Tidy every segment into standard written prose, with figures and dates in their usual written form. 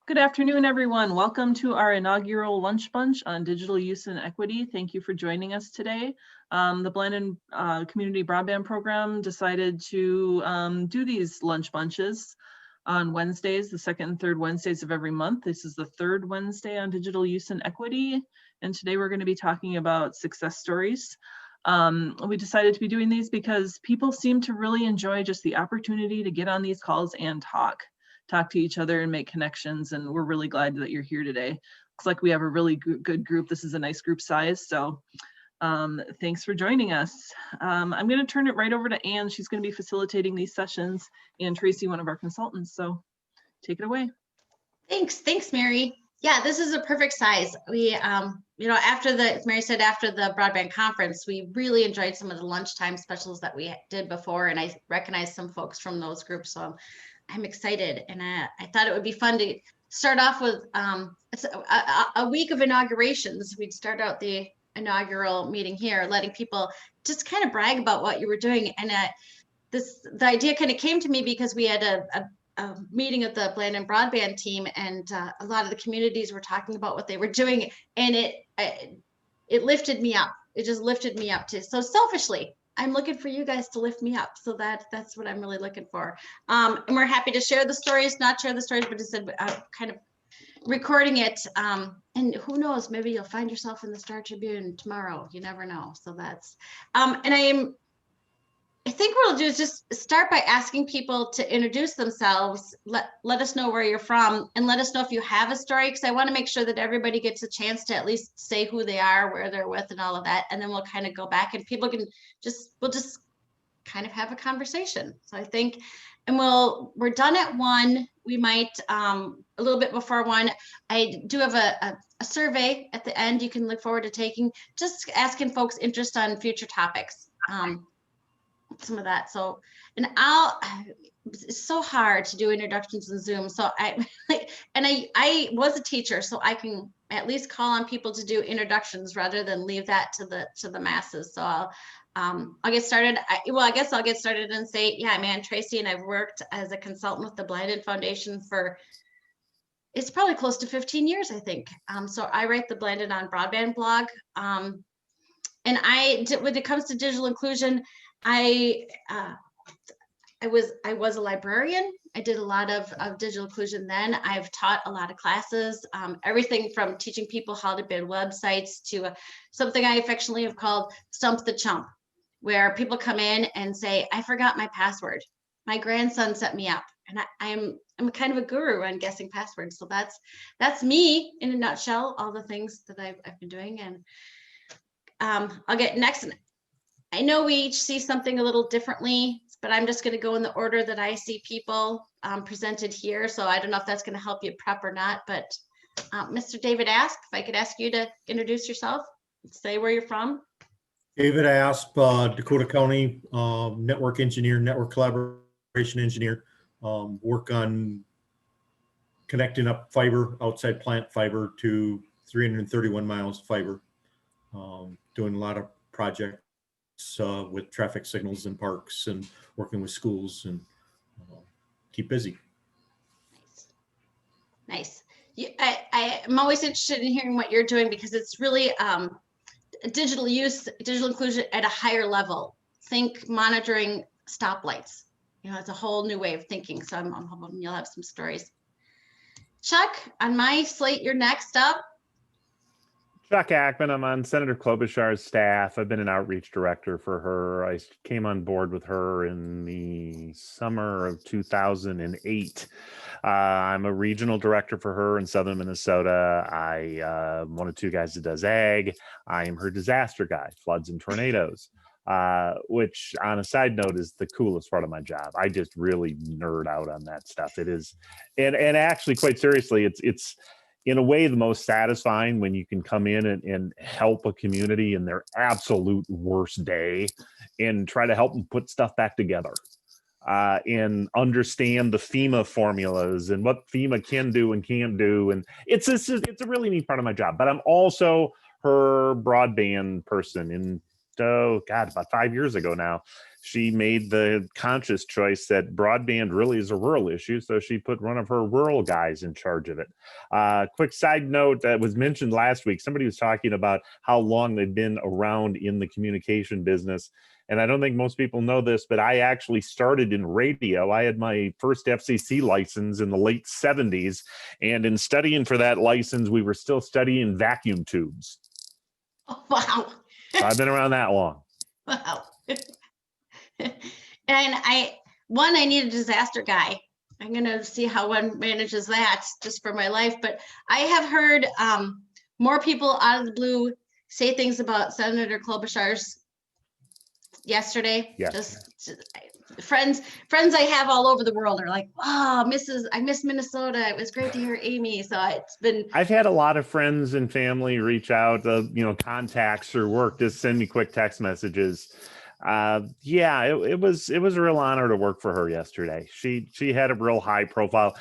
Good afternoon, everyone. Welcome to our inaugural lunch bunch on digital use and equity. Thank you for joining us today. The Buckland Community Broadband Program decided to do these lunch bunches on Wednesdays, the second and third Wednesdays of every month. This is the third Wednesday on digital use and equity. And today we're going to be talking about success stories. We decided to be doing these because people seem to really enjoy just the opportunity to get on these calls and talk to each other and make connections. And we're really glad that you're here today. Looks like we have a really good group. This is a nice group size. So thanks for joining us. I'm going to turn it right over to Anne. She's going to be facilitating these sessions, and Tracy, one of our consultants. So take it away. Thanks, Mary. Yeah, this is a perfect size. We, after as Mary said, after the broadband conference, we really enjoyed some of the lunchtime specials that we did before, and I recognized some folks from those groups. So I'm excited, and I thought it would be fun to start off with a week of inaugurations. We'd start out the inaugural meeting here, letting people just kind of brag about what you were doing. And the idea kind of came to me because we had a meeting of the Buckland broadband team, and a lot of the communities were talking about what they were doing, and it lifted me up. It just lifted me up to, so selfishly, I'm looking for you guys to lift me up. So that's what I'm really looking for. And we're happy to share the stories, not share the stories, but just kind of recording it. And who knows, maybe you'll find yourself in the Star Tribune tomorrow. You never know. So that's, and I think what we'll do is just start by asking people to introduce themselves, let us know where you're from, and let us know if you have a story, because I want to make sure that everybody gets a chance to at least say who they are, where they're with, and all of that. And then we'll kind of go back and people can we'll just kind of have a conversation. So I think, and we're done at 1. We might, a little bit before 1, I do have a survey at the end you can look forward to taking, just asking folks interest on future topics. Some of that. So, and it's so hard to do introductions in Zoom. So I was a teacher, so I can at least call on people to do introductions rather than leave that to the masses. So I'll get started. I guess I'll get started and say, yeah, I'm Ann Tracy, and I've worked as a consultant with the Buckland Foundation for, it's probably close to 15 years, I think. So I write the Buckland on Broadband blog. And when it comes to digital inclusion, I was a librarian. I did a lot of digital inclusion then. I've taught a lot of classes, everything from teaching people how to build websites to something I affectionately have called Stump the Chump, where people come in and say, I forgot my password. My grandson set me up, and I'm kind of a guru on guessing passwords. So that's me in a nutshell, all the things that I've been doing. And I'll get next. I know we each see something a little differently, but I'm just going to go in the order that I see people presented here. So I don't know if that's going to help you prep or not, but Mr. David Asp, if I could ask you to introduce yourself, say where you're from. David Asp, Dakota County network engineer, network collaboration engineer, work on connecting up fiber, outside plant fiber to 331 miles of fiber, doing a lot of projects with traffic signals in parks and working with schools, and keep busy. Nice. I'm always interested in hearing what you're doing, because it's really digital inclusion at a higher level. Think monitoring stoplights. It's a whole new way of thinking. So I'm hoping you'll have some stories. Chuck, on my slate, you're next up. Chuck Ackman. I'm on Senator Klobuchar's staff. I've been an outreach director for her. I came on board with her in the summer of 2008. I'm a regional director for her in Southern Minnesota. I'm one of 2 guys that does ag. I am her disaster guy, floods and tornadoes, which on a side note is the coolest part of my job. I just really nerd out on that stuff. It is, and actually, quite seriously, it's in a way the most satisfying when you can come in and help a community in their absolute worst day and try to help them put stuff back together and understand the FEMA formulas and what FEMA can do and can't do. And it's a really neat part of my job. But I'm also her broadband person. In about 5 years ago now, she made the conscious choice that broadband really is a rural issue. So she put one of her rural guys in charge of it. Quick side note that was mentioned last week, somebody was talking about how long they've been around in the communication business. And I don't think most people know this, but I actually started in radio. I had my first FCC license in the late 70s. And in studying for that license, we were still studying vacuum tubes. Oh, wow. So I've been around that long. Wow. And I need a disaster guy. I'm going to see how one manages that just for my life. But I have heard more people out of the blue say things about Senator Klobuchar's yesterday. Yes. Just friends I have all over the world are like, wow, I miss Minnesota. It was great to hear Amy. So it's been. I've had a lot of friends and family reach out, contacts or work, just send me quick text messages. It was a real honor to work for her yesterday. She had a real high profile.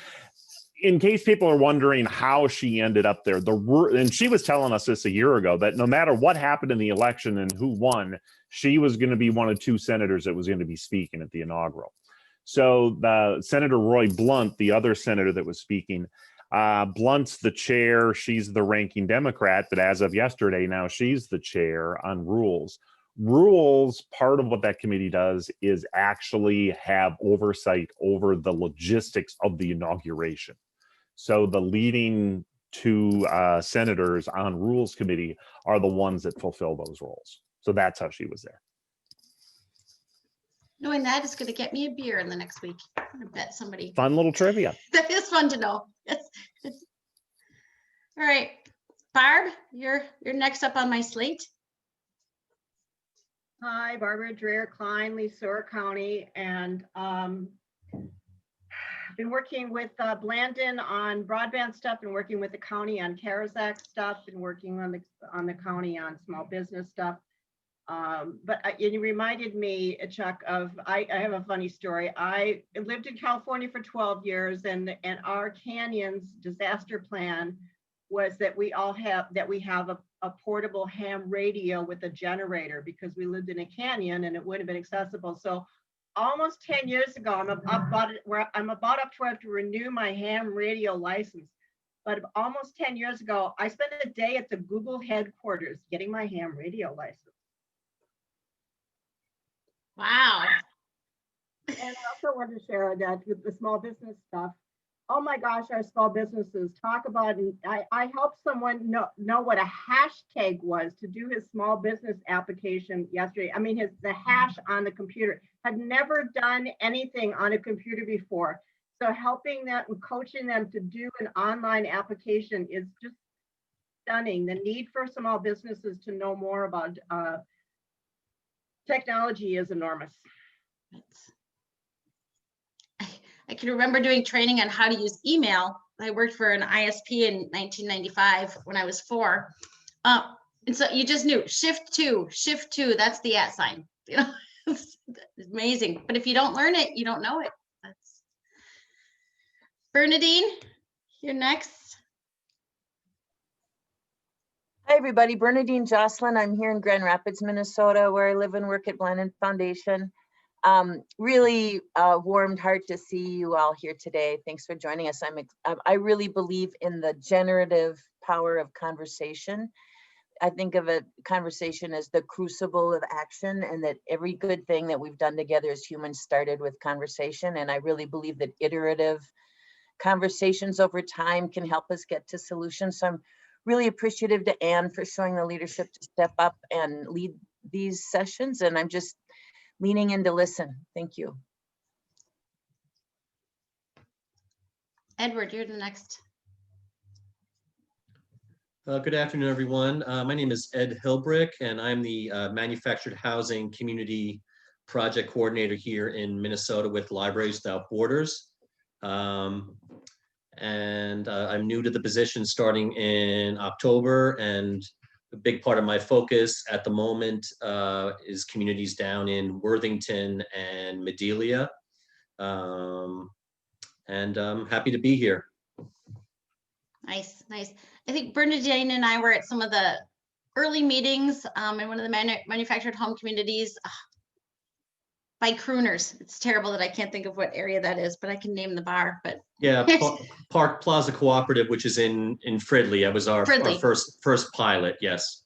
In case people are wondering how she ended up there, and she was telling us this a year ago, that no matter what happened in the election and who won, she was going to be one of two senators that was going to be speaking at the inaugural. So Senator Roy Blunt, the other senator that was speaking, Blunt's the chair. She's the ranking Democrat, but as of yesterday, now she's the chair on rules. Rules, part of what that committee does is actually have oversight over the logistics of the inauguration. So the leading two senators on Rules Committee are the ones that fulfill those roles. So that's how she was there. Knowing that is going to get me a beer in the next week. I'm going to bet somebody. Fun little trivia. That is fun to know. Yes. All right, Barb, you're next up on my slate. Hi, Barbara Dreher Klein, Leesore County, and been working with Blandon on broadband stuff, and working with the county on CARES Act stuff, and working on the county on small business stuff. But it reminded me, Chuck, of I have a funny story. I lived in California for 12 years, and our canyons disaster plan was that we have a portable ham radio with a generator, because we lived in a canyon and it wouldn't have been accessible. So almost 10 years ago, I'm about up to where I have to renew my ham radio license. But almost 10 years ago, I spent a day at the Google headquarters getting my ham radio license. Wow. And I also wanted to share that with the small business stuff. Oh my gosh, our small businesses talk about, and I helped someone know what a hashtag was to do his small business application yesterday. I mean, the hash on the computer, had never done anything on a computer before. So helping them and coaching them to do an online application is just stunning. The need for small businesses to know more about technology is enormous. I can remember doing training on how to use email. I worked for an ISP in 1995 when I was 4. And so you just knew shift two, that's the @ sign. You know, it's amazing. But if you don't learn it, you don't know it. That's Bernadine, you're next. Hi, everybody. Bernadine Jocelyn. I'm here in Grand Rapids, Minnesota, where I live and work at Blandon Foundation. Really warmed heart to see you all here today. Thanks for joining us. I really believe in the generative power of conversation. I think of a conversation as the crucible of action, and that every good thing that we've done together as humans started with conversation. And I really believe that iterative conversations over time can help us get to solutions. So I'm really appreciative to Anne for showing the leadership to step up and lead these sessions. And I'm just leaning in to listen. Thank you. Edward, you're the next. Good afternoon, everyone. My name is Ed Hilbrick, and I'm the Manufactured Housing Community Project Coordinator here in Minnesota with Libraries Without Borders. And I'm new to the position starting in October, and a big part of my focus at the moment is communities down in Worthington and Madelia. And I'm happy to be here. Nice, nice. I think Bernadine and I were at some of the early meetings in one of the manufactured home communities by crooners. It's terrible that I can't think of what area that is, but I can name the bar. But Yeah, Park Plaza Cooperative, which is in Fridley. That was our Fridley. first pilot. Yes.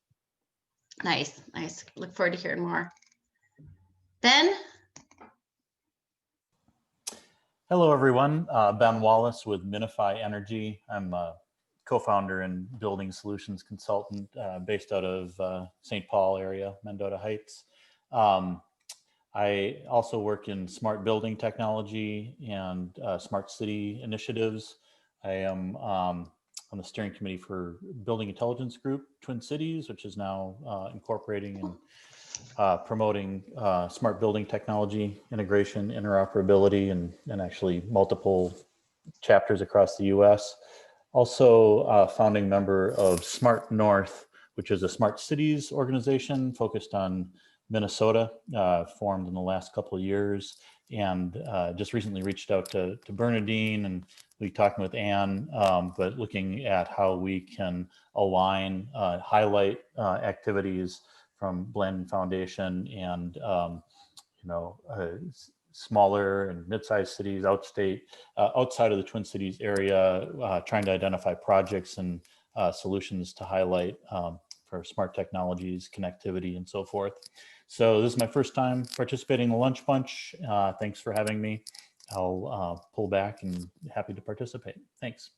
Nice. Look forward to hearing more. Ben? Hello, everyone. Ben Wallace with Minify Energy. I'm a co-founder and building solutions consultant based out of St. Paul area, Mendota Heights. I also work in smart building technology and smart city initiatives. I am on the steering committee for Building Intelligence Group, Twin Cities, which is now incorporating and promoting smart building technology, integration, interoperability, and actually multiple chapters across the US. Also a founding member of Smart North, which is a smart cities organization focused on Minnesota, formed in the last couple of years, and just recently reached out to Bernadine, and we talking with Anne, but looking at how we can align, highlight activities from Blandin Foundation and smaller and mid-sized cities outside of the Twin Cities area, trying to identify projects and solutions to highlight for smart technologies, connectivity, and so forth. So this is my first time participating in the Lunch Bunch. Thanks for having me. I'll pull back and happy to participate. Thanks.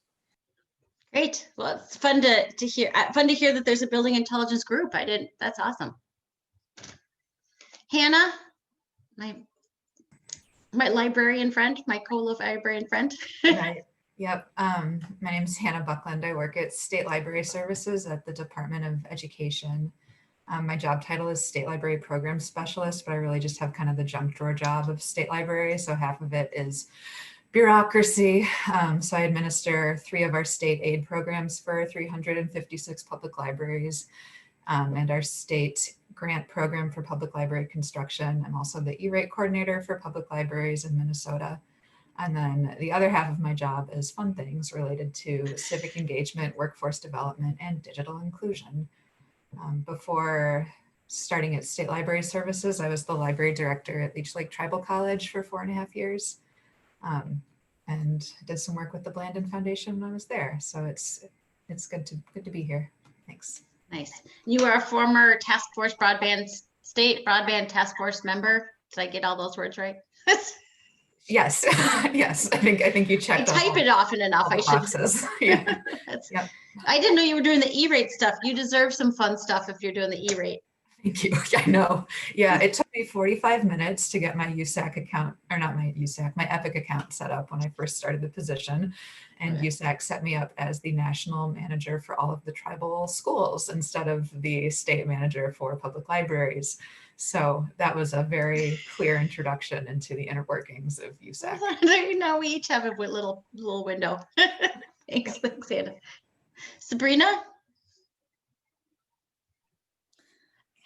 Great. Well, it's fun to hear. Fun to hear that there's a building intelligence group. That's awesome. Hannah, my librarian friend, my co-librarian friend. Right. Yep. My name is Hannah Buckland. I work at State Library Services at the Department of Education. My job title is State Library Program Specialist, but I really just have kind of the junk drawer job of state library. So half of it is bureaucracy. So I administer 3 of our state aid programs for 356 public libraries and our state grant program for public library construction. I'm also the E-rate coordinator for public libraries in Minnesota. And then the other half of my job is fun things related to civic engagement, workforce development, and digital inclusion. Before starting at State Library Services, I was the library director at Leech Lake Tribal College for 4.5 years, and did some work with the Blandin Foundation when I was there. So it's good to be here. Thanks. Nice. You are a former task force state broadband task force member. Did I get all those words right? Yes, yes. I think you checked. I type it often enough. I should. Boxes. Yeah. Yep. I didn't know you were doing the E-rate stuff. You deserve some fun stuff if you're doing the E-rate. Thank you. I know. Yeah, it took me 45 minutes to get my USAC account, or not my USAC, my Epic account set up when I first started the position. And USAC set me up as the national manager for all of the tribal schools instead of the state manager for public libraries. So that was a very clear introduction into the inner workings of USAC. Now we each have a little window. Thanks, Anna. Sabrina?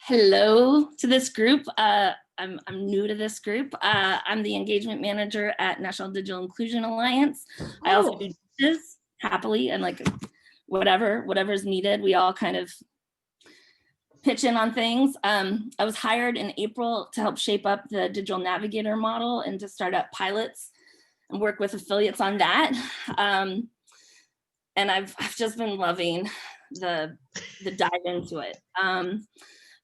Hello to this group. I'm new to this group. I'm the engagement manager at National Digital Inclusion Alliance. I also do dishes happily, and like whatever's needed. We all kind of pitch in on things. I was hired in April to help shape up the digital navigator model and to start up pilots and work with affiliates on that. And I've just been loving the dive into it.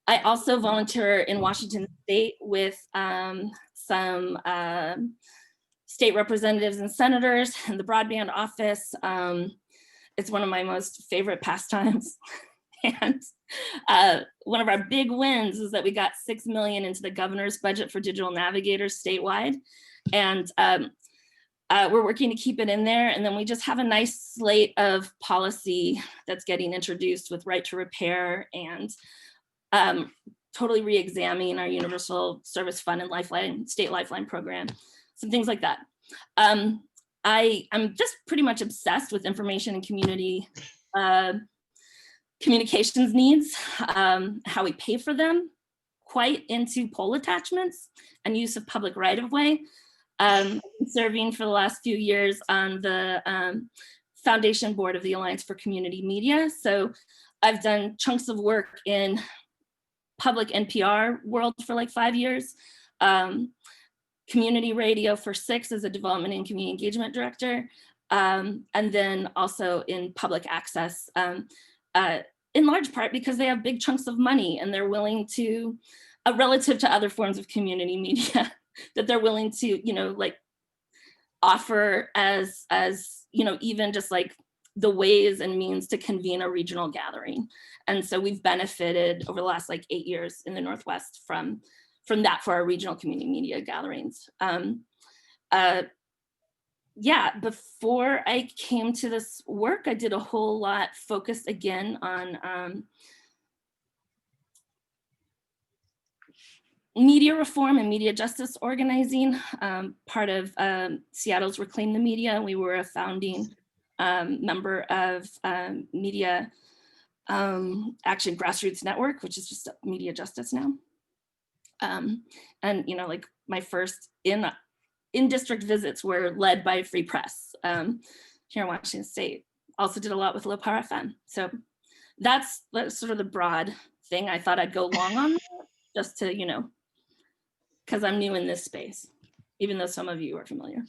I also volunteer in Washington State with some state representatives and senators in the broadband office. It's one of my most favorite pastimes. And one of our big wins is that we got $6 million into the governor's budget for digital navigators statewide. And we're working to keep it in there. And then we just have a nice slate of policy that's getting introduced with right to repair and totally re-examining our universal service fund and lifeline, state lifeline program, some things like that. I'm just pretty much obsessed with information and community communications needs, how we pay for them, quite into pole attachments and use of public right-of-way. Serving for the last few years on the foundation board of the Alliance for Community Media. So I've done chunks of work in public NPR world for like 5 years, community radio for 6 as a development and community engagement director, and then also in public access, in large part because they have big chunks of money and they're willing to, relative to other forms of community media, that they're willing to, like offer as, even just like the ways and means to convene a regional gathering. And so we've benefited over the last like 8 years in the Northwest from that for our regional community media gatherings. Yeah, before I came to this work, I did a whole lot focused again on media reform and media justice organizing, part of Seattle's Reclaim the Media. We were a founding member of Media Action Grassroots Network, which is just media justice now. And like my first in-district visits were led by Free Press here in Washington State. Also did a lot with Low Power FM. So that's sort of the broad thing. I thought I'd go long on that, just to, because I'm new in this space, even though some of you are familiar.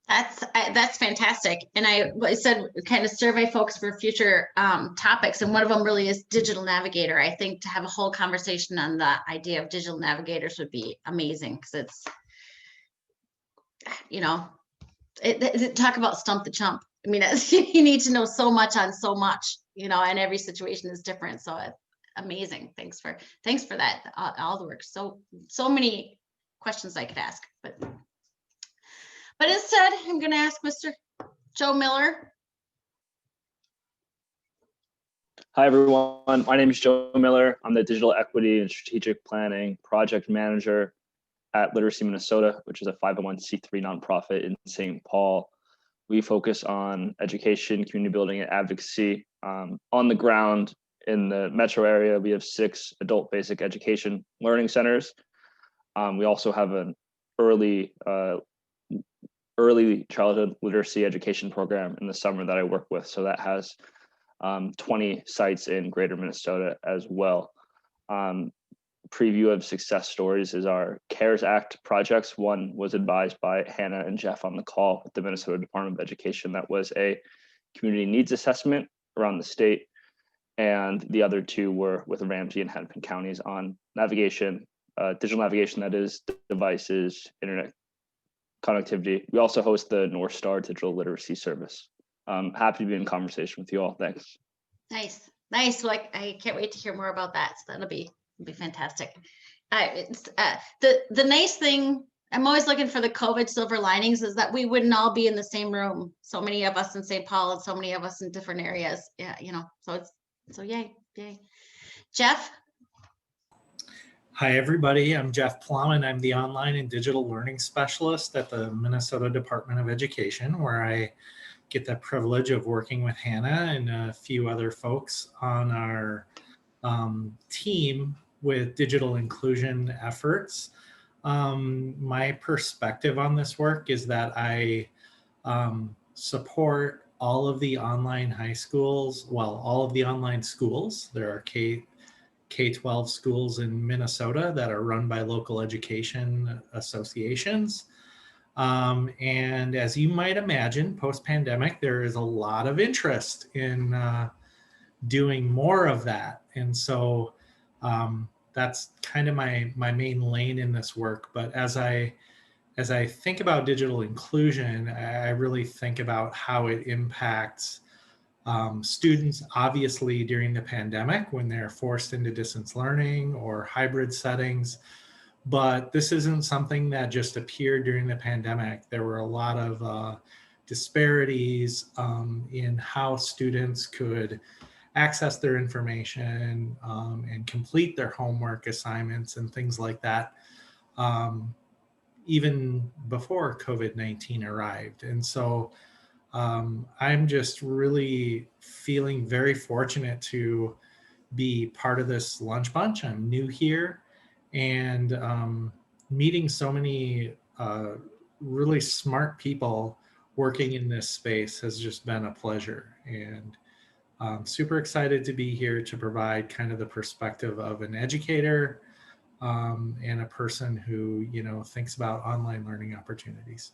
That's fantastic. And I said kind of survey folks for future topics. And one of them really is digital navigator. I think to have a whole conversation on the idea of digital navigators would be amazing, because it's, talk about stump the chump. I mean, you need to know so much on so much, and every situation is different. So amazing. Thanks for that. All the work. So many questions I could ask, but instead I'm going to ask Mr. Joe Miller. Hi, everyone. My name is Joe Miller. I'm the Digital Equity and Strategic Planning Project Manager at Literacy Minnesota, which is a 501c3 nonprofit in St. Paul. We focus on education, community building, and advocacy. On the ground in the metro area, we have 6 adult basic education learning centers. We also have an early childhood literacy education program in the summer that I work with. So that has 20 sites in greater Minnesota as well. Preview of success stories is our CARES Act projects. One was advised by Hannah and Jeff on the call with the Minnesota Department of Education. That was a community needs assessment around the state. And the other 2 were with Ramsey and Hennepin counties on navigation, digital navigation, that is devices, internet connectivity. We also host the North Star Digital Literacy Service. Happy to be in conversation with you all. Thanks. Nice. Like, I can't wait to hear more about that. So that'll be fantastic. The nice thing, I'm always looking for the COVID silver linings, is that we wouldn't all be in the same room. So many of us in St. Paul and so many of us in different areas. Yeah, so yay. Jeff. Hi, everybody. I'm Jeff Plummer, and I'm the Online and Digital Learning Specialist at the Minnesota Department of Education, where I get the privilege of working with Hannah and a few other folks on our team with digital inclusion efforts. My perspective on this work is that I support all of the online high schools, all of the online schools. There are K-12 schools in Minnesota that are run by local education associations. And as you might imagine, post-pandemic, there is a lot of interest in doing more of that. And so that's kind of my main lane in this work. But as I think about digital inclusion, I really think about how it impacts students, obviously during the pandemic when they're forced into distance learning or hybrid settings. But this isn't something that just appeared during the pandemic. There were a lot of disparities in how students could access their information and complete their homework assignments and things like that, even before COVID-19 arrived. And so I'm just really feeling very fortunate to be part of this lunch bunch. I'm new here, and meeting so many really smart people working in this space has just been a pleasure. And Super excited to be here to provide kind of the perspective of an educator and a person who, thinks about online learning opportunities.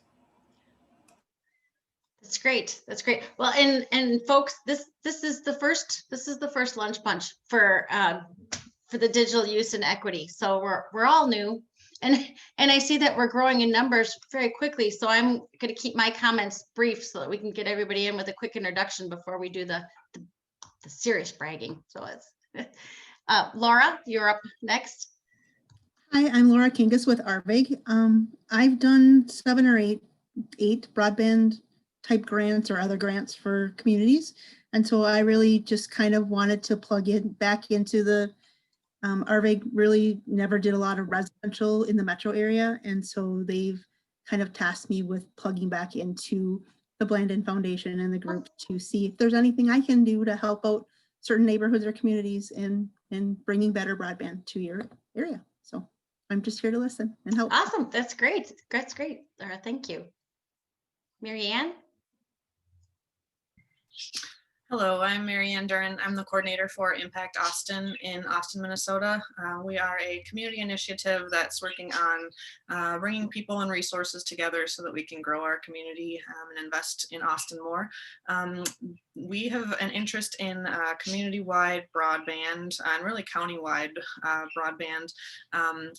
That's great. That's great. Well, and folks, this is the first lunch bunch for the digital use and equity. So we're all new, and I see that we're growing in numbers very quickly. So I'm going to keep my comments brief so that we can get everybody in with a quick introduction before we do the serious bragging. So it's Laura, you're up next. Hi, I'm Laura Kingus with ARVIG. I've done 7 or 8 broadband type grants or other grants for communities. And so I really just kind of wanted to plug in back into the ARVIG really never did a lot of residential in the metro area. And so they've kind of tasked me with plugging back into the Blandin Foundation and the group to see if there's anything I can do to help out certain neighborhoods or communities in bringing better broadband to your area. So I'm just here to listen and help. Awesome. That's great. That's great. Laura, thank you. Marianne? Hello, I'm Marianne Duran. I'm the coordinator for Impact Austin in Austin, Minnesota. We are a community initiative that's working on bringing people and resources together so that we can grow our community and invest in Austin more. We have an interest in community-wide broadband and really county-wide broadband.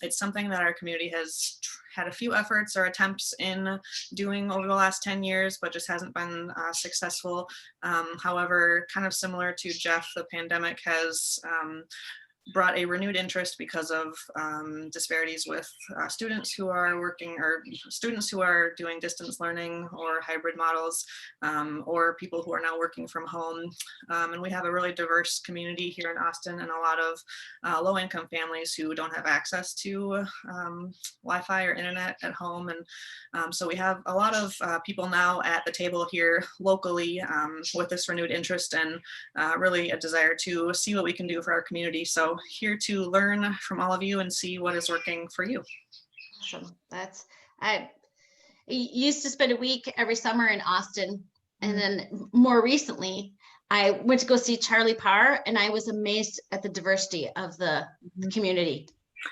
It's something that our community has had a few efforts or attempts in doing over the last 10 years, but just hasn't been successful. However, kind of similar to Jeff, the pandemic has brought a renewed interest because of disparities with students who are working or students who are doing distance learning or hybrid models or people who are now working from home. And we have a really diverse community here in Austin and a lot of low-income families who don't have access to Wi-Fi or internet at home. And so we have a lot of people now at the table here locally with this renewed interest and really a desire to see what we can do for our community. So here to learn from all of you and see what is working for you. Awesome. I used to spend a week every summer in Austin. And then more recently, I went to go see Charlie Parr and I was amazed at the diversity of the community.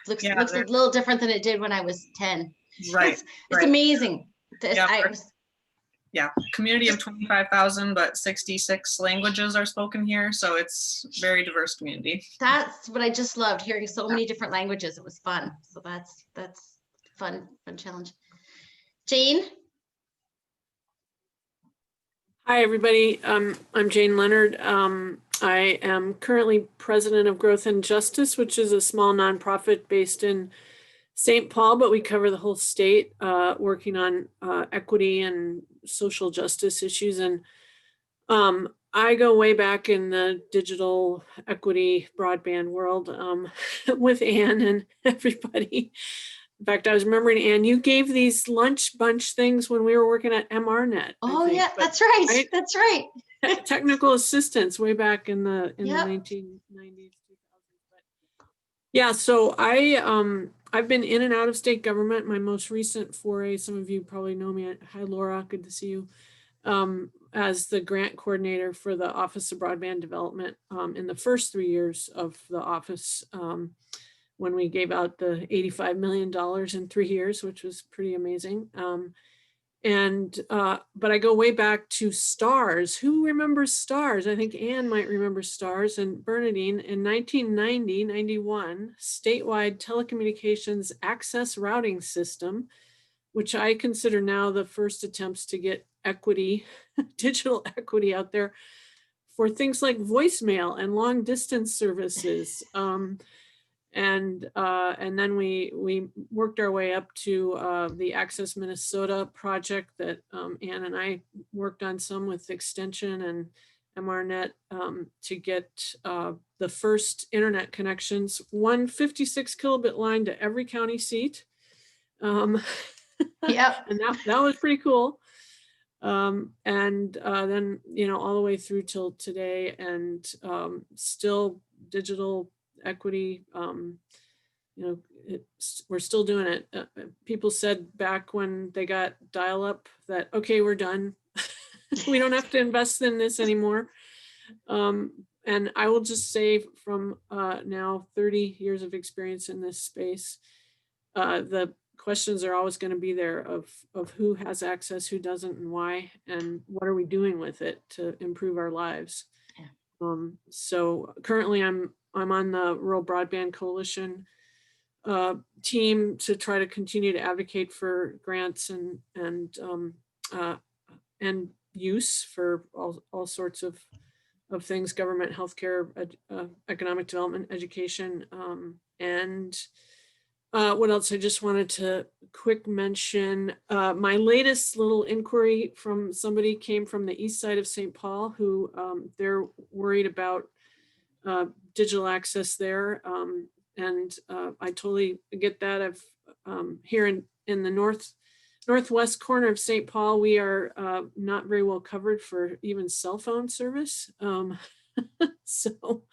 Looks a little different than it did when I was 10. Right. It's amazing. Yeah, community of 25,000, but 66 languages are spoken here. So it's very diverse community. That's what I just loved, hearing so many different languages. It was fun. So that's fun challenge. Jane? Hi, everybody. I'm Jane Leonard. I am currently president of Growth and Justice, which is a small nonprofit based in St. Paul, but we cover the whole state, working on equity and social justice issues. And I go way back in the digital equity broadband world with Ann and everybody. In fact, I was remembering, Ann, you gave these lunch bunch things when we were working at MRNet. Oh, yeah, that's right. That's right. Technical assistance way back in the 1990s. Yeah, so I've been in and out of state government. My most recent foray, some of you probably know me. Hi, Laura, good to see you. As the grant coordinator for the Office of Broadband Development in the first 3 years of the office, when we gave out the $85 million in 3 years, which was pretty amazing. But I go way back to STARS. Who remembers STARS? I think Ann might remember STARS. And Bernadine, in 1990-91, statewide telecommunications access routing system, which I consider now the first attempts to get equity, digital equity out there for things like voicemail and long distance services. And then we worked our way up to the Access Minnesota project that Ann and I worked on some with Extension and MRNet to get the first internet connections, one 56 kilobit line to every county seat. Yeah, and that was pretty cool. Then, all the way through till today, and still digital equity, we're still doing it. People said back when they got dial-up that, okay, we're done. We don't have to invest in this anymore. And I will just say from now 30 years of experience in this space, the questions are always going to be there of who has access, who doesn't, and why, and what are we doing with it to improve our lives. So currently I'm on the Rural Broadband Coalition team to try to continue to advocate for grants and use for all sorts of things, government, healthcare, economic development, education, and what else? I just wanted to quick mention my latest little inquiry from somebody came from the east side of St. Paul, who they're worried about digital access there. And I totally get that. I've here in the northwest corner of St. Paul, we are not very well covered for even cell phone service. So,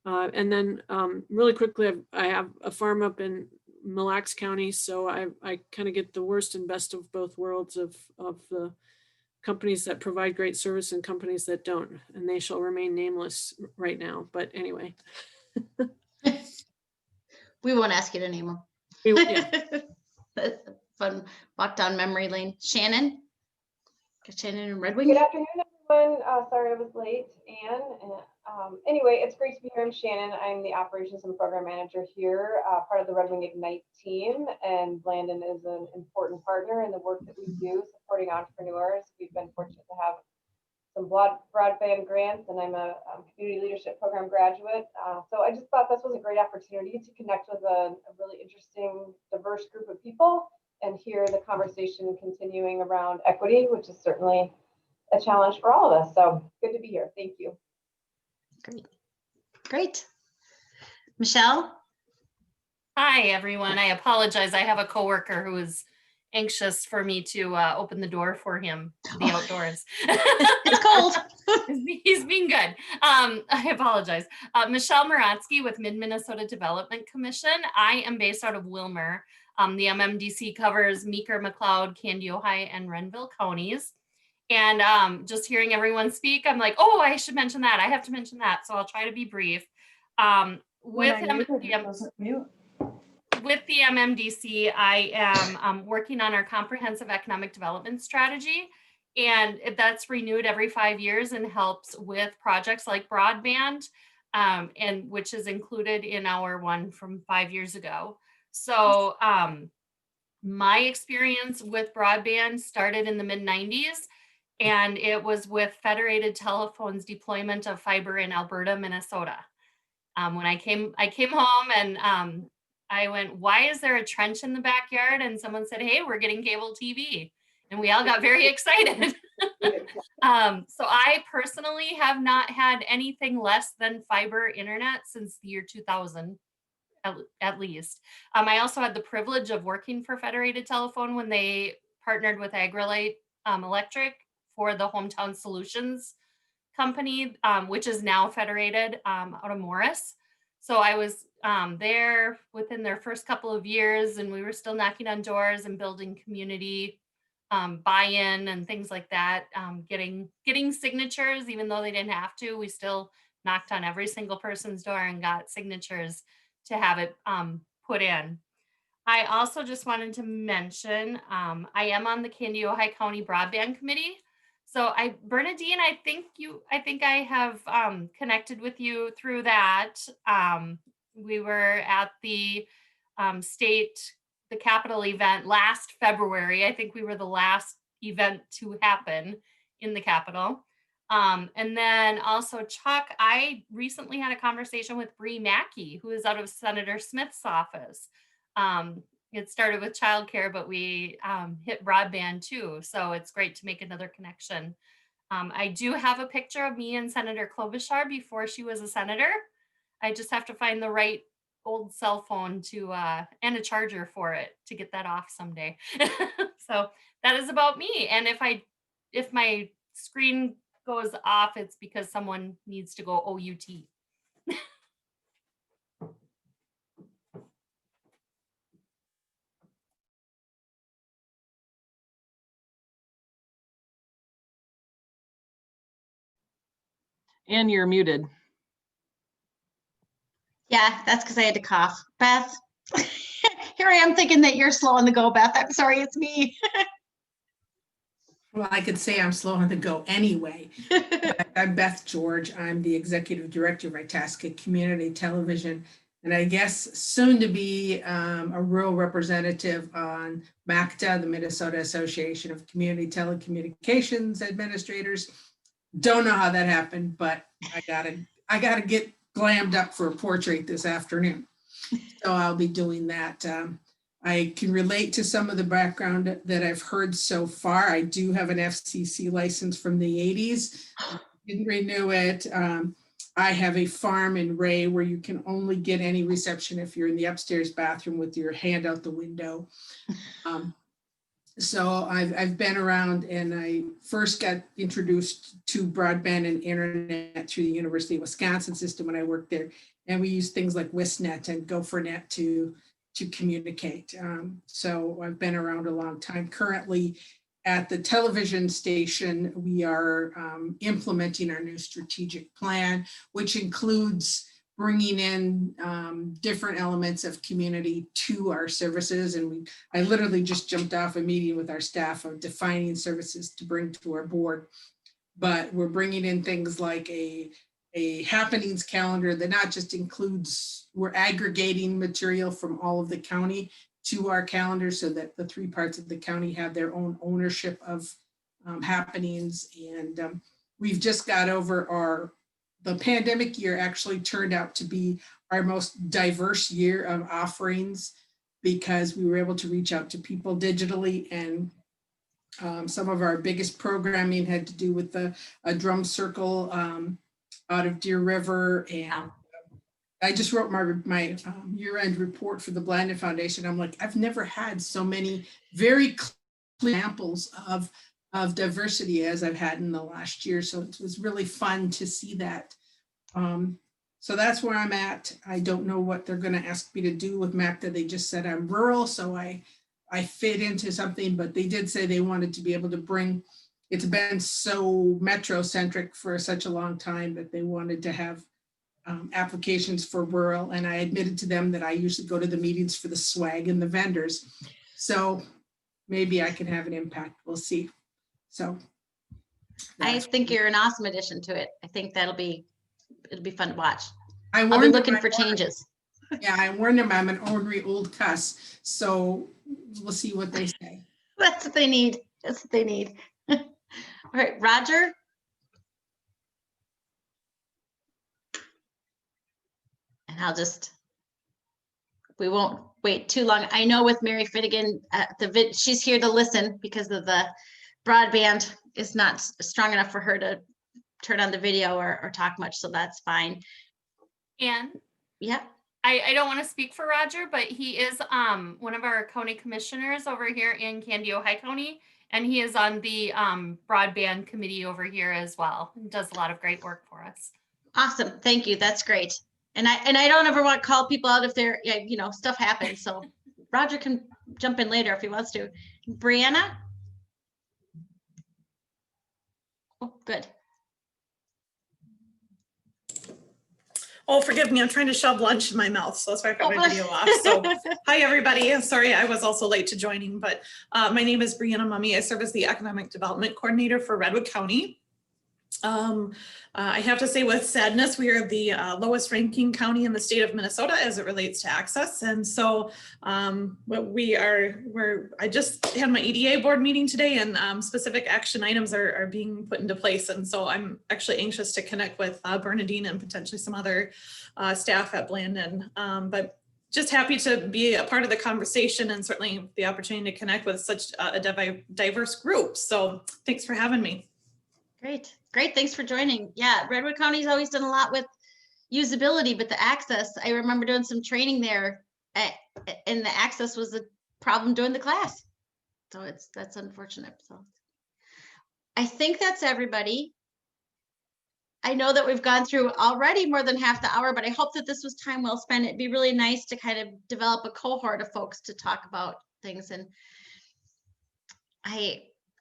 and then really quickly, I have a farm up in Mille Lacs County, so I kind of get the worst and best of both worlds of the companies that provide great service and companies that don't, and they shall remain nameless right now. But anyway. We won't ask you to name them. Yeah. Fun walk down memory lane. Shannon? Shannon and Red Wing? Good afternoon, everyone. Sorry I was late, Anne. Anyway, it's great to be here. I'm Shannon. I'm the Operations and Program Manager here, part of the Red Wing Ignite team, and Landon is an important partner in the work that we do supporting entrepreneurs. We've been fortunate to have some broadband grants, and I'm a community leadership program graduate. So I just thought this was a great opportunity to connect with a really interesting, diverse group of people and hear the conversation continuing around equity, which is certainly a challenge for all of us. So good to be here. Thank you. Great. Michelle? Hi, everyone. I apologize. I have a coworker who is anxious for me to open the door for him to the outdoors. It's cold. He's being good. I apologize. Michelle Moratsky with Mid-Minnesota Development Commission. I am based out of Wilmer. The MMDC covers Meeker, McLeod, Candy, Ojai, and Renville counties. And just hearing everyone speak, I'm like, oh, I should mention that. I have to mention that. So I'll try to be brief. With the MMDC, I am working on our comprehensive economic development strategy. And that's renewed every 5 years and helps with projects like broadband, and which is included in our one from 5 years ago. So my experience with broadband started in the mid-90s, and it was with Federated Telephone's deployment of fiber in Alberta, Minnesota. When I came home and I went, why is there a trench in the backyard? And someone said, hey, we're getting cable TV. And we all got very excited. So I personally have not had anything less than fiber internet since the year 2000, at least. I also had the privilege of working for Federated Telephone when they partnered with AgriLight Electric for the Hometown Solutions company, which is now Federated out of Morris. So I was there within their first couple of years, and we were still knocking on doors and building community buy-in and things like that, getting signatures, even though they didn't have to. We still knocked on every single person's door and got signatures to have it put in. I also just wanted to mention, I am on the Candy Ojai County Broadband Committee. So Bernadine, I think I have connected with you through that. We were at the the Capitol event last February. I think we were the last event to happen in the Capitol. And then also Chuck, I recently had a conversation with Bree Mackey, who is out of Senator Smith's office. It started with childcare, but we hit broadband too. So it's great to make another connection. I do have a picture of me and Senator Klobuchar before she was a senator. I just have to find the right old cell phone to and a charger for it to get that off someday. So that is about me. And if my screen goes off, it's because someone needs to go OUT. And you're muted. Yeah, that's because I had to cough. Beth, here I am thinking that you're slow on the go, Beth. I'm sorry, it's me. Well, I could say I'm slow on the go anyway. I'm Beth George. I'm the Executive Director of Itasca Community Television, and I guess soon to be a rural representative on MACTA, the Minnesota Association of Community Telecommunications Administrators. Don't know how that happened, but I gotta get glammed up for a portrait this afternoon. So I'll be doing that. I can relate to some of the background that I've heard so far. I do have an FCC license from the 80s. Didn't renew it. I have a farm in Ray where you can only get any reception if you're in the upstairs bathroom with your hand out the window. So I've been around, and I first got introduced to broadband and internet through the University of Wisconsin system when I worked there. And we used things like WisNet and GopherNet to communicate. So I've been around a long time. Currently at the television station, we are implementing our new strategic plan, which includes bringing in different elements of community to our services. And I literally just jumped off a meeting with our staff of defining services to bring to our board. But we're bringing in things like a happenings calendar that not just includes, we're aggregating material from all of the county to our calendar so that the 3 parts of the county have their own ownership of happenings. And we've just got over the pandemic year actually turned out to be our most diverse year of offerings because we were able to reach out to people digitally. And some of our biggest programming had to do with a drum circle out of Deer River. And I just wrote my year-end report for the Blandin Foundation. I'm like, I've never had so many very clear examples of diversity as I've had in the last year. So it was really fun to see that. So that's where I'm at. I don't know what they're going to ask me to do with MACTA. They just said I'm rural, so I fit into something, but they did say they wanted to be able to bring, it's been so metro-centric for such a long time that they wanted to have applications for rural. And I admitted to them that I usually go to the meetings for the swag and the vendors. So maybe I can have an impact. We'll see. So I think you're an awesome addition to it. I think it'll be fun to watch. I'll be looking for changes. Yeah, I warned them I'm an ornery old cuss. So we'll see what they say. That's what they need. That's what they need. All right, Roger. And we won't wait too long. I know with Mary Finnegan, she's here to listen because of the broadband is not strong enough for her to turn on the video or talk much, so that's fine. And yeah, I don't want to speak for Roger, but he is one of our county commissioners over here in Candy-Ojai County, and he is on the broadband committee over here as well. He does a lot of great work for us. Awesome, thank you. That's great. And I don't ever want to call people out if they're, stuff happens. So Roger can jump in later if he wants to. Brianna? Oh, good. Oh, forgive me. I'm trying to shove lunch in my mouth. So that's why I've got my video off. So hi, everybody. I'm sorry I was also late to joining, but my name is Brianna Mummy. I serve as the Economic Development Coordinator for Redwood County. I have to say with sadness, we are the lowest ranking county in the state of Minnesota as it relates to access. And so I just had my EDA board meeting today, and specific action items are being put into place. And so I'm actually anxious to connect with Bernadine and potentially some other staff at Blandin. But just happy to be a part of the conversation and certainly the opportunity to connect with such a diverse group. So thanks for having me. Great. Thanks for joining. Yeah, Redwood County's always done a lot with usability, but the access, I remember doing some training there and the access was a problem during the class. So that's unfortunate. So I think that's everybody. I know that we've gone through already more than half the hour, but I hope that this was time well spent. It'd be really nice to kind of develop a cohort of folks to talk about things. And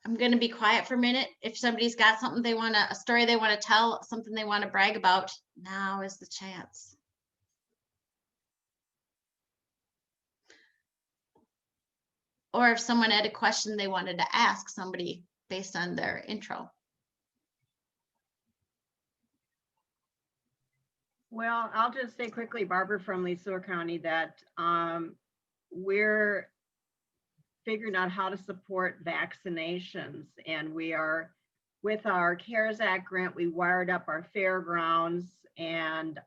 I'm going to be quiet for a minute. If somebody's got something they want to, a story they want to tell, something they want to brag about, now is the chance. Or if someone had a question they wanted to ask somebody based on their intro. Well, I'll just say quickly, Barbara from Leesore County, that we're figuring out how to support vaccinations. And we are, with our CARES Act grant, we wired up our fairgrounds and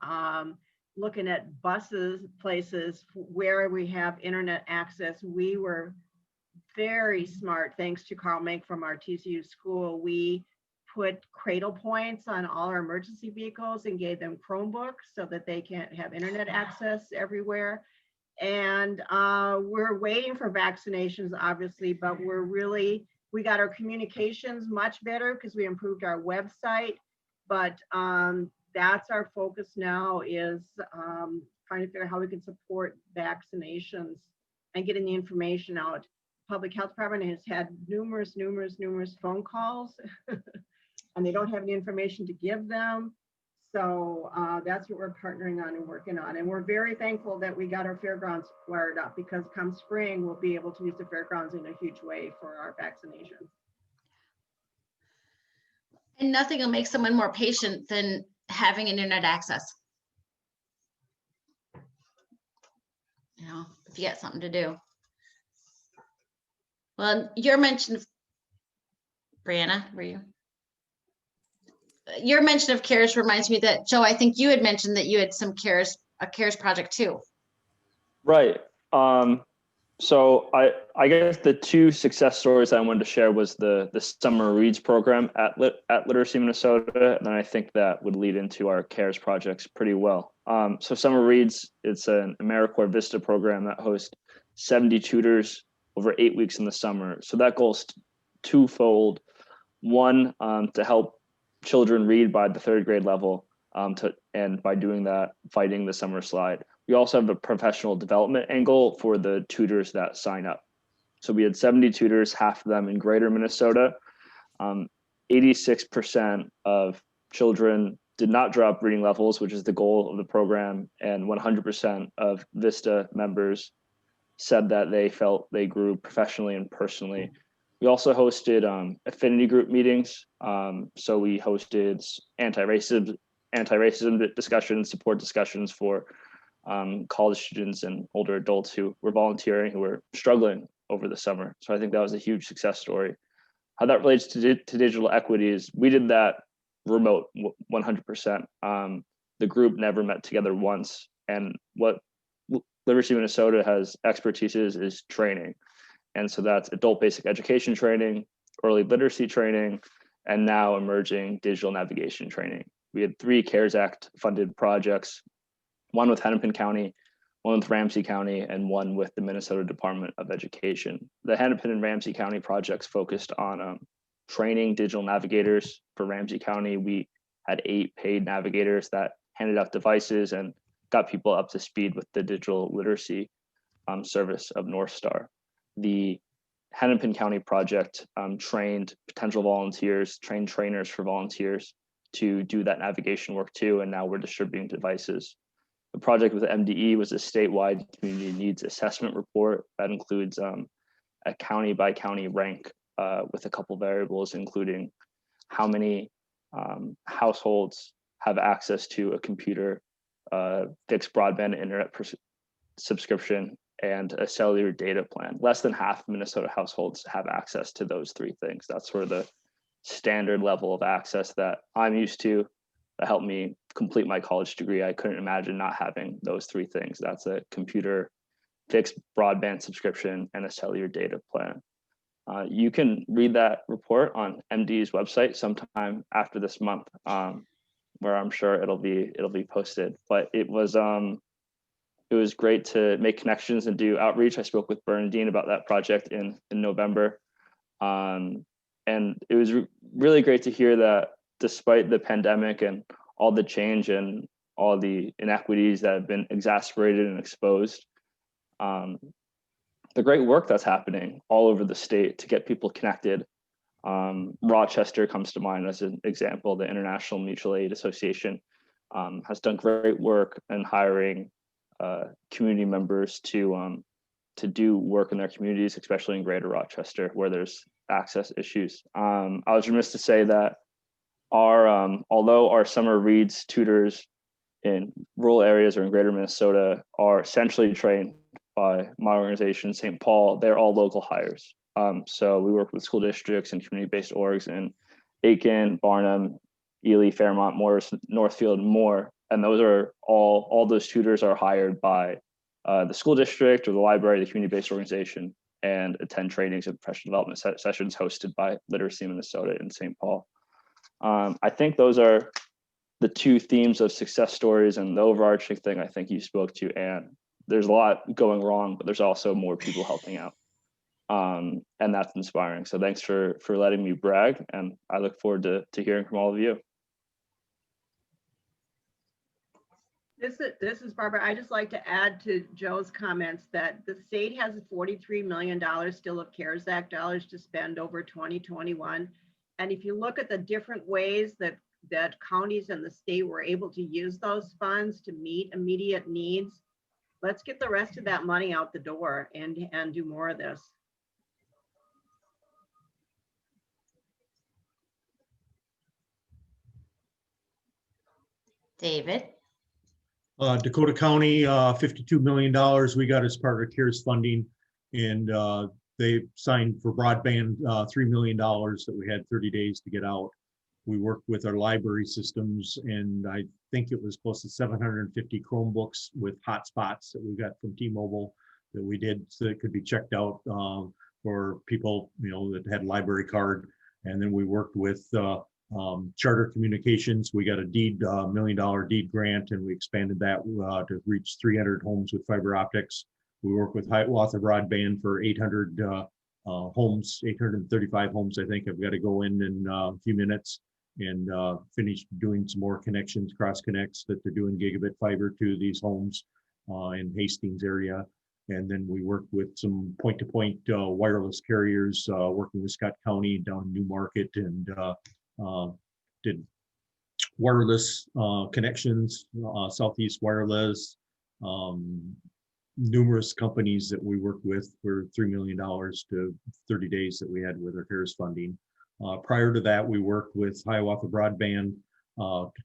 looking at buses, places where we have internet access. We were very smart, thanks to Carl Mank from our TCU school. We put cradle points on all our emergency vehicles and gave them Chromebooks so that they can have internet access everywhere. And we're waiting for vaccinations, obviously, but we got our communications much better because we improved our website. But that's our focus now, is trying to figure out how we can support vaccinations and getting the information out. Public Health Department has had numerous phone calls and they don't have any information to give them. So that's what we're partnering on and working on. And we're very thankful that we got our fairgrounds wired up, because come spring, we'll be able to use the fairgrounds in a huge way for our vaccinations. And nothing will make someone more patient than having internet access. You know, if you got something to do. Well, your mention of, Brianna, were you? Your mention of CARES reminds me that, Joe, I think you had mentioned that you had some a CARES project too. Right. So I guess the two success stories I wanted to share was the Summer Reads program at Literacy Minnesota, and then I think that would lead into our CARES projects pretty well. So Summer Reads, it's an AmeriCorps Vista program that hosts 70 tutors over 8 weeks in the summer. So that goal is twofold. One, to help children read by the 3rd grade level, and by doing that, fighting the summer slide. We also have a professional development angle for the tutors that sign up. So we had 70 tutors, half of them in greater Minnesota. 86% of children did not drop reading levels, which is the goal of the program, and 100% of Vista members said that they felt they grew professionally and personally. We also hosted affinity group meetings. So we hosted anti-racism discussions, support discussions for college students and older adults who were volunteering, who were struggling over the summer. So I think that was a huge success story. How that relates to digital equity is we did that remote 100%. The group never met together once. And what Literacy Minnesota has expertise is training. And so that's adult basic education training, early literacy training, and now emerging digital navigation training. We had 3 CARES Act funded projects, one with Hennepin County, one with Ramsey County, and one with the Minnesota Department of Education. The Hennepin and Ramsey County projects focused on training digital navigators. For Ramsey County, we had 8 paid navigators that handed out devices and got people up to speed with the digital literacy service of North Star. The Hennepin County project trained potential volunteers, trained trainers for volunteers to do that navigation work too, and now we're distributing devices. The project with MDE was a statewide community needs assessment report that includes a county by county rank with a couple variables, including how many households have access to a computer, fixed broadband internet subscription, and a cellular data plan. Less than half Minnesota households have access to those 3 things. That's sort of the standard level of access that I'm used to, that helped me complete my college degree. I couldn't imagine not having those 3 things. That's a computer, fixed broadband subscription, and a cellular data plan. You can read that report on MD's website sometime after this month, where I'm sure it'll be posted. But it was great to make connections and do outreach. I spoke with Bernadine about that project in November. And it was really great to hear that despite the pandemic and all the change and all the inequities that have been exacerbated and exposed, the great work that's happening all over the state to get people connected Rochester comes to mind as an example. The International Mutual Aid Association has done great work in hiring community members to do work in their communities, especially in Greater Rochester, where there's access issues. I was remiss to say that although our summer reads tutors in rural areas or in Greater Minnesota are centrally trained by my organization, St. Paul, they're all local hires. So we work with school districts and community-based orgs in Aiken, Barnum, Ely, Fairmont, Morris, Northfield, and more. And those are all those tutors are hired by the school district or the library, the community-based organization, and attend trainings and professional development sessions hosted by Literacy Minnesota in St. Paul. I think those are the two themes of success stories, and the overarching thing I think you spoke to, Anne. There's a lot going wrong, but there's also more people helping out. And that's inspiring. So thanks for letting me brag, and I look forward to hearing from all of you. This is Barbara. I just like to add to Joe's comments that the state has $43 million still of CARES Act dollars to spend over 2021. And if you look at the different ways that counties and the state were able to use those funds to meet immediate needs, let's get the rest of that money out the door and do more of this. David. Dakota County, $52 million we got as part of CARES funding, and they signed for broadband $3 million that we had 30 days to get out. We worked with our library systems, and I think it was close to 750 Chromebooks with hotspots that we got from T-Mobile that we did so it could be checked out for people, that had library card. And then we worked with Charter Communications. We got a $1 million deed grant, and we expanded that to reach 300 homes with fiber optics. We work with Hiawatha Broadband for 800 homes, 835 homes. I think I've got to go in a few minutes and finish doing some more connections, cross connects that they're doing gigabit fiber to these homes in Hastings area. And then we work with some point-to-point wireless carriers, working with Scott County down in New Market, and did wireless connections, Southeast Wireless, numerous companies that we worked with for $3 million to 30 days that we had with our CARES funding. Prior to that, we worked with Hiawatha Broadband,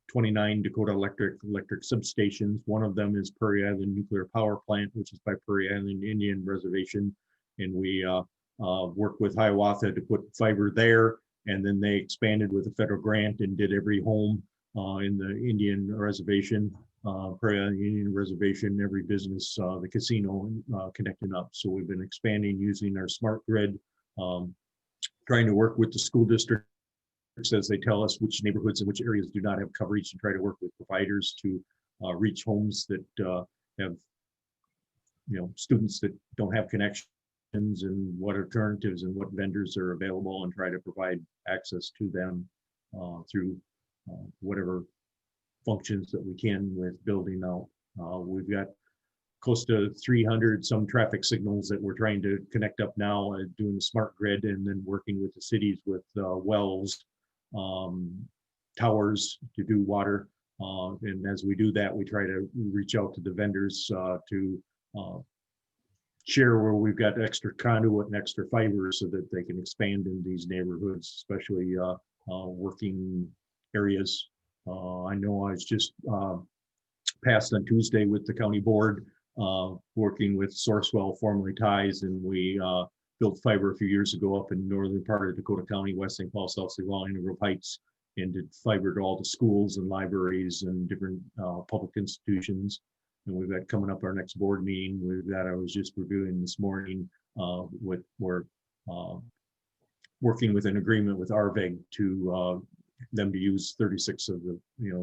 29 Dakota Electric substations. One of them is Prairie Island Nuclear Power Plant, which is by Prairie Island Indian Reservation. And we worked with Hiawatha to put fiber there. And then they expanded with a federal grant and did every home in the Indian Reservation, Prairie Island Indian Reservation, every business, the casino connecting up. So we've been expanding using our smart grid, trying to work with the school districts as they tell us which neighborhoods and which areas do not have coverage, and try to work with providers to reach homes that have, students that don't have connections, and what alternatives and what vendors are available, and try to provide access to them through whatever functions that we can with building out. We've got close to 300 some traffic signals that we're trying to connect up now, doing the smart grid, and then working with the cities with wells, towers to do water. And as we do that, we try to reach out to the vendors to share where we've got extra conduit and extra fiber so that they can expand in these neighborhoods, especially working areas. I know I was just passed on Tuesday with the county board, working with Sourcewell, formerly Ties, and we built fiber a few years ago up in northern part of Dakota County, West St. Paul, South St. Paul, Grove Heights, and did fiber to all the schools and libraries and different public institutions. And we've got coming up our next board meeting. We've got, I was just reviewing this morning, we're working with an agreement with RVEG to them to use 36 of the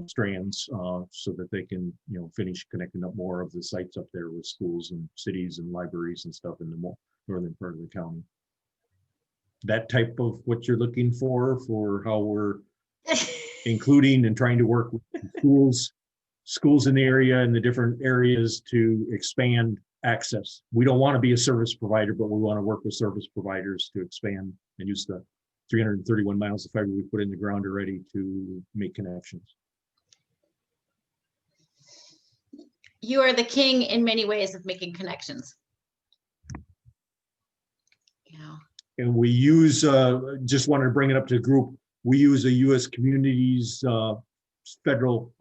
strands so that they can finish connecting up more of the sites up there with schools and cities and libraries and stuff in the northern part of the county. That type of what you're looking for how we're including and trying to work with schools in the area and the different areas to expand access. We don't want to be a service provider, but we want to work with service providers to expand and use the 331 miles of fiber we put in the ground already to make connections. You are the king in many ways of making connections. Yeah. And we use, just wanted to bring it up to the group, we use a U.S. Communities federal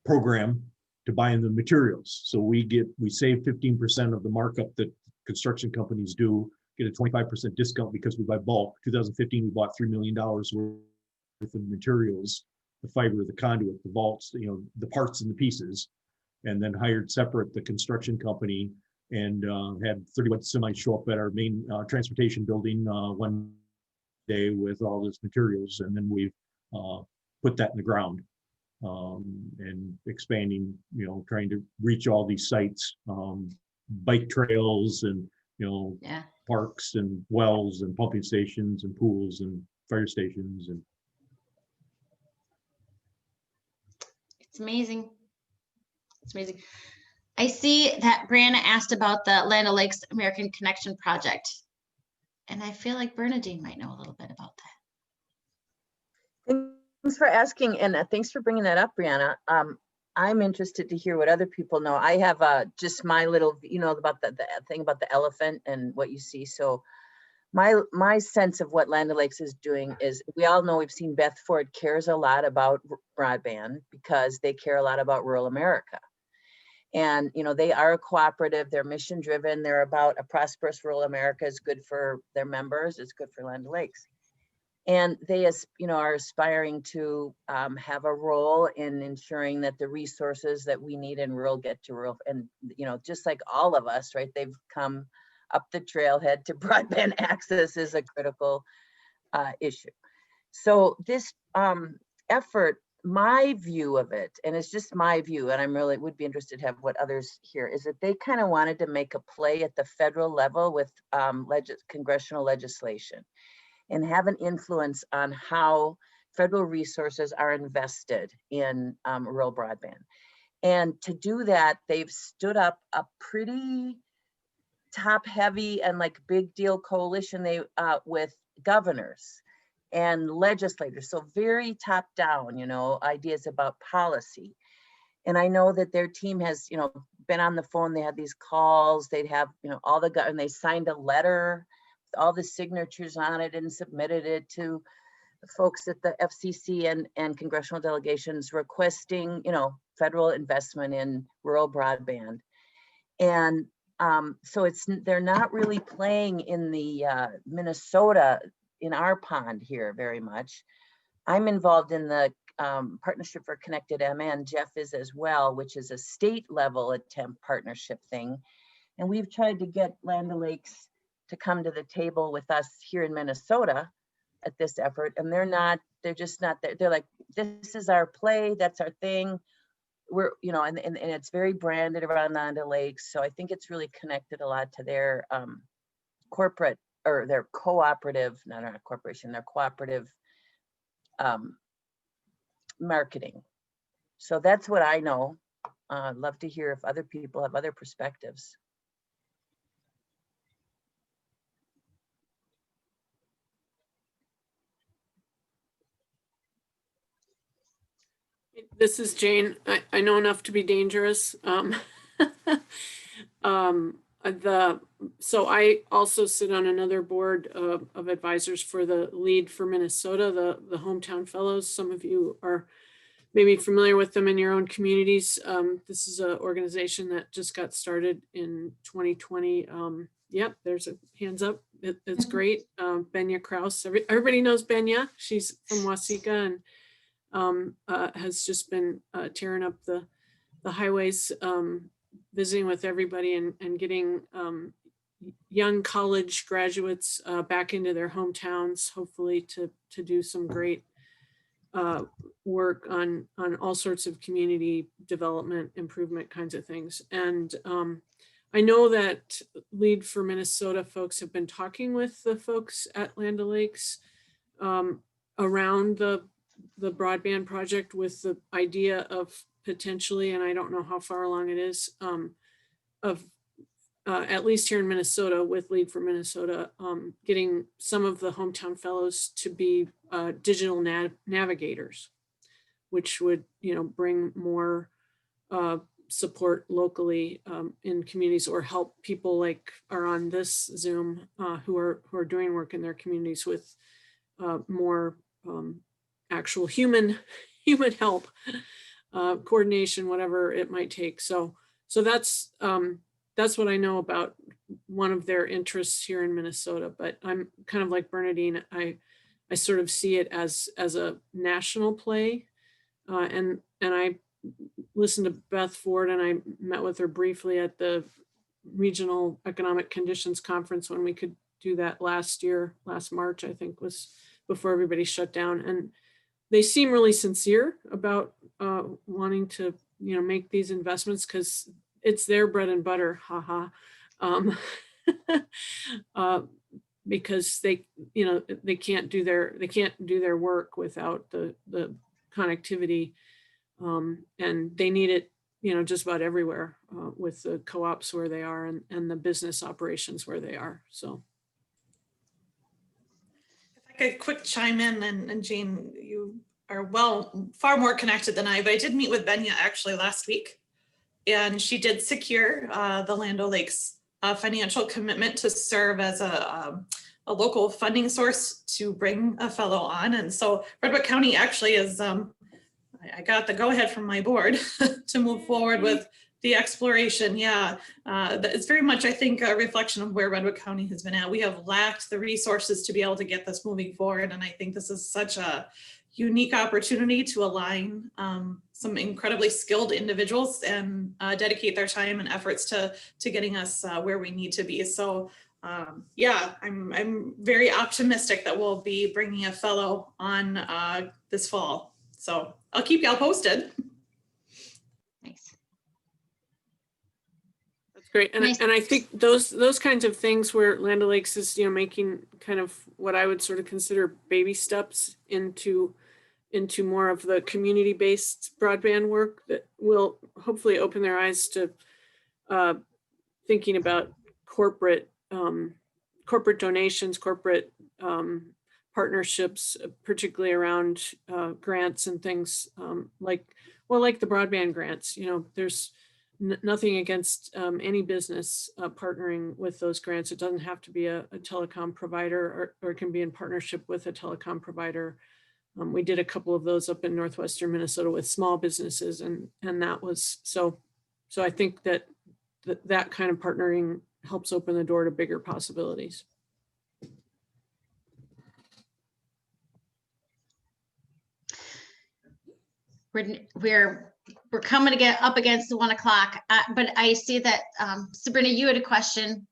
program to buy in the materials. So we save 15% of the markup that construction companies do, get a 25% discount because we buy bulk. 2015, we bought $3 million worth of materials, the fiber, the conduit, the vaults, the parts and the pieces, and then hired separate the construction company and had 31 semis show up at our main transportation building one day with all this materials. And then we've put that in the ground and expanding, trying to reach all these sites, bike trails and, yeah, parks and wells and pumping stations and pools and fire stations. And it's amazing. It's amazing. I see that Brianna asked about the Land O'Lakes American Connection Project. And I feel like Bernadine might know a little bit about that. Thanks for asking, and thanks for bringing that up, Brianna. I'm interested to hear what other people know. I have just my little, about the thing about the elephant and what you see. So my sense of what Land O'Lakes is doing is, we all know, we've seen Beth Ford cares a lot about broadband because they care a lot about rural America. And, they are a cooperative, they're mission driven, they're about a prosperous rural America is good for their members, it's good for Land O'Lakes. And they, are aspiring to have a role in ensuring that the resources that we need in rural get to rural. And, just like all of us, right, they've come up the trailhead to broadband access is a critical issue. So this effort, my view of it, and it's just my view, and I'm really would be interested to have what others hear, is that they kind of wanted to make a play at the federal level with congressional legislation and have an influence on how federal resources are invested in rural broadband. And to do that, they've stood up a pretty top heavy and like big deal coalition with governors and legislators. So very top down, ideas about policy. And I know that their team has, been on the phone. They had these calls, they'd have, all the, and they signed a letter with all the signatures on it and submitted it to the folks at the FCC and congressional delegations requesting, federal investment in rural broadband. And so they're not really playing in the Minnesota, in our pond here very much. I'm involved in the Partnership for Connected MN, Jeff is as well, which is a state level attempt partnership thing. And we've tried to get Land O'Lakes to come to the table with us here in Minnesota at this effort. And they're just not there. They're like, this is our play, that's our thing. We're, and it's very branded around Land O'Lakes. So I think it's really connected a lot to their corporate, or their cooperative, not a corporation, their cooperative marketing. So that's what I know. I'd love to hear if other people have other perspectives. This is Jane. I know enough to be dangerous. So I also sit on another board of advisors for the Lead for Minnesota, the Hometown Fellows. Some of you are maybe familiar with them in your own communities. This is an organization that just got started in 2020. Yep, there's a hands up. It's great. Benya Kraus, everybody knows Benya. She's from Waseca and has just been tearing up the highways, visiting with everybody and getting young college graduates back into their hometowns, hopefully to do some great work on all sorts of community development, improvement kinds of things. And I know that Lead for Minnesota folks have been talking with the folks at Land O'Lakes around the broadband project with the idea of potentially, and I don't know how far along it is, of at least here in Minnesota with Lead for Minnesota, getting some of the hometown fellows to be digital navigators, which would, bring more support locally in communities, or help people like are on this Zoom who are doing work in their communities with more actual human help, coordination, whatever it might take. So that's what I know about one of their interests here in Minnesota. But I'm kind of like Bernadine. I sort of see it as a national play, and I listened to Beth Ford, and I met with her briefly at the Regional Economic Conditions Conference when we could do that last March, I think, was before everybody shut down. And they seem really sincere about wanting to, make these investments because it's their bread and butter, haha. Because they can't do their work without the connectivity. And they need it, just about everywhere with the co-ops where they are and the business operations where they are. So. If I could quick chime in, and Jane, you are far more connected than I, but I did meet with Benya actually last week, and she did secure the Land O'Lakes financial commitment to serve as a local funding source to bring a fellow on. And so Redwood County actually is, I got the go-ahead from my board to move forward with the exploration. Yeah, it's very much, I think, a reflection of where Redwood County has been at. We have lacked the resources to be able to get this moving forward. And I think this is such a unique opportunity to align some incredibly skilled individuals and dedicate their time and efforts to getting us where we need to be. So yeah, I'm very optimistic that we'll be bringing a fellow on this fall. So I'll keep y'all posted. Nice. That's great. And, and I think those kinds of things where Land O'Lakes is, making kind of what I would sort of consider baby steps into more of the community-based broadband work that will hopefully open their eyes to thinking about corporate donations, corporate partnerships, particularly around grants and things like the broadband grants. There's nothing against any business partnering with those grants. It doesn't have to be a telecom provider, or it can be in partnership with a telecom provider. We did a couple of those up in northwestern Minnesota with small businesses, and that was so I think that kind of partnering helps open the door to bigger possibilities. We're coming to get up against the 1 o'clock, but I see that Sabrina, you had a question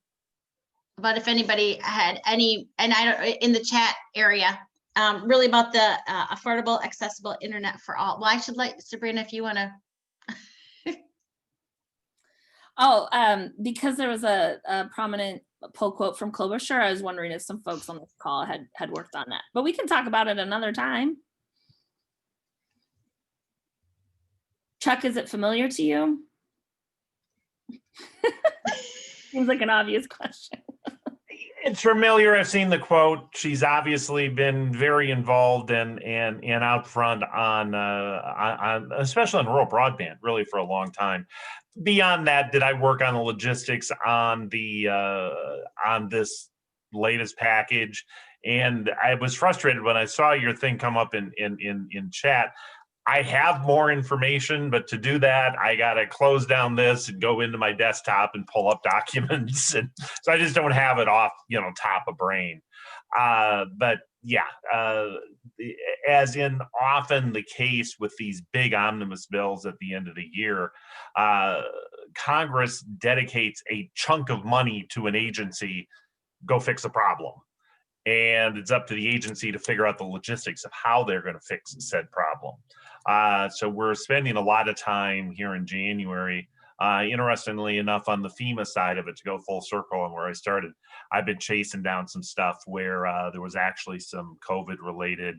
about if anybody had any, and I don't, in the chat area, really about the affordable, accessible internet for all. Well, I should let Sabrina, if you want to. Because there was a prominent pull quote from Klobuchar, I was wondering if some folks on this call had worked on that, but we can talk about it another time. Chuck, is it familiar to you? Seems like an obvious question. It's familiar. I've seen the quote. She's obviously been very involved and out front on especially on rural broadband, really for a long time. Beyond that, did I work on the logistics on the on this latest package? And I was frustrated when I saw your thing come up in chat. I have more information, but to do that, I got to close down this and go into my desktop and pull up documents. And so I just don't have it off, top of brain. But yeah, as in often the case with these big omnibus bills at the end of the year, Congress dedicates a chunk of money to an agency, go fix a problem. And it's up to the agency to figure out the logistics of how they're going to fix said problem. So we're spending a lot of time here in January, interestingly enough, on the FEMA side of it, to go full circle and where I started. I've been chasing down some stuff where there was actually some COVID-related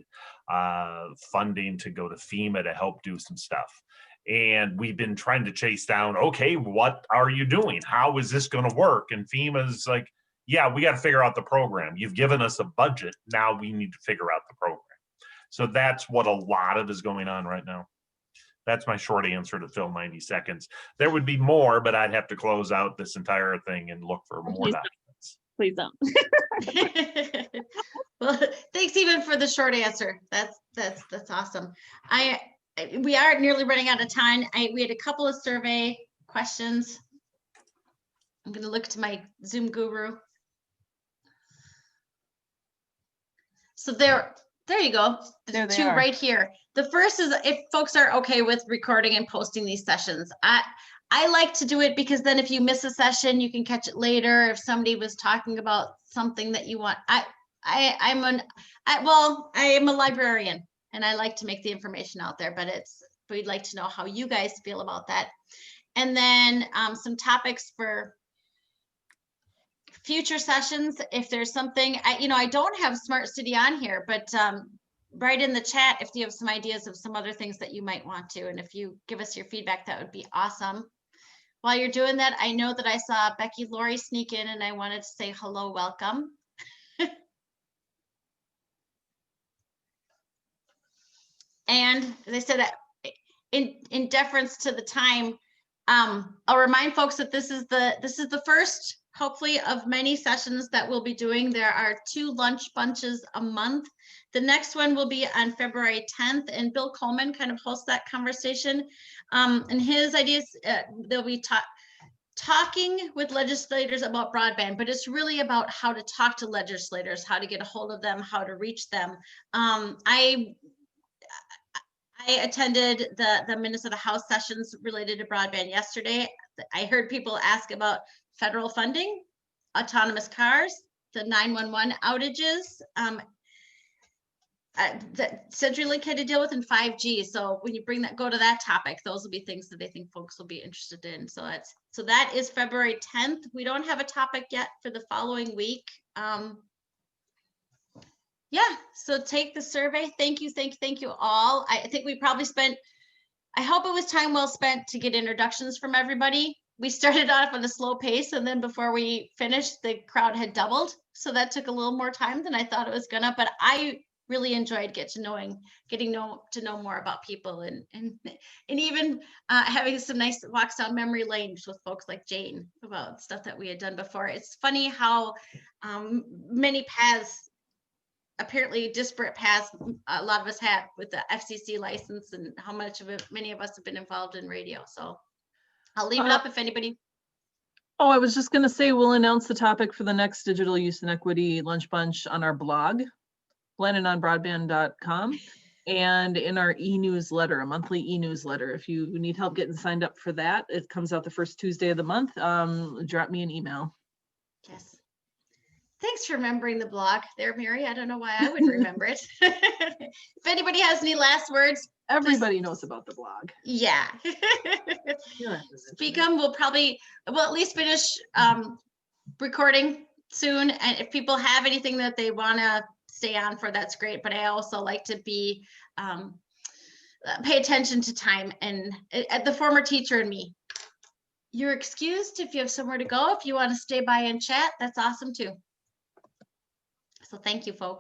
funding to go to FEMA to help do some stuff. And we've been trying to chase down, okay, what are you doing? How is this going to work? And FEMA's like, yeah, we got to figure out the program. You've given us a budget. Now we need to figure out the program. So that's what a lot of is going on right now. That's my short answer to fill 90 seconds. There would be more, but I'd have to close out this entire thing and look for more documents. Please don't. Well, thanks even for the short answer. That's awesome. We are nearly running out of time. We had a couple of survey questions. I'm going to look to my Zoom guru. So there you go. There they two are. right here. The first is if folks are okay with recording and posting these sessions. I like to do it because then if you miss a session, you can catch it later. If somebody was talking about something that you want, I am a librarian and I like to make the information out there, but we'd like to know how you guys feel about that. And then some topics for future sessions. If there's something, I don't have Smart City on here, but write in the chat if you have some ideas of some other things that you might want to. And if you give us your feedback, that would be awesome. While you're doing that, I know that I saw Becky Laurie sneak in and I wanted to say hello, welcome. And as I said, in deference to the time, I'll remind folks that this is the first, hopefully, of many sessions that we'll be doing. There are 2 lunch bunches a month. The next one will be on February 10th, and Bill Coleman kind of hosts that conversation. And his ideas, they'll be talking with legislators about broadband, but it's really about how to talk to legislators, how to get a hold of them, how to reach them. I attended the Minnesota House sessions related to broadband yesterday. I heard people ask about federal funding, autonomous cars, the 911 outages, that CenturyLink had to deal with, in 5G. So when you go to that topic, those will be things that I think folks will be interested in. So that is February 10th. We don't have a topic yet for the following week. Yeah, so take the survey. Thank you all. I think we probably I hope it was time well spent to get introductions from everybody. We started off on a slow pace, and then before we finished, the crowd had doubled. So that took a little more time than I thought it was gonna, but I really enjoyed getting to know more about people and even having some nice walks down memory lane with folks like Jane about stuff that we had done before. It's funny how many paths, apparently disparate paths, a lot of us have with the FCC license, and how much of it many of us have been involved in radio. So I'll leave it up if anybody. Oh, I was just going to say, we'll announce the topic for the next Digital Use and Equity Lunch Bunch on our blog, BlandonOnBroadband.com, and in our e-newsletter, a monthly e-newsletter. If you need help getting signed up for that, it comes out the first Tuesday of the month. Drop me an email. Yes. Thanks for remembering the blog there, Mary. I don't know why I would remember it. If anybody has any last words. Everybody knows about the blog. Yeah. Speak them. We'll at least finish recording soon. And if people have anything that they want to stay on for, that's great. But I also like to pay attention to time. And the former teacher in me, you're excused if you have somewhere to go. If you want to stay by and chat, that's awesome too. So thank you, folks.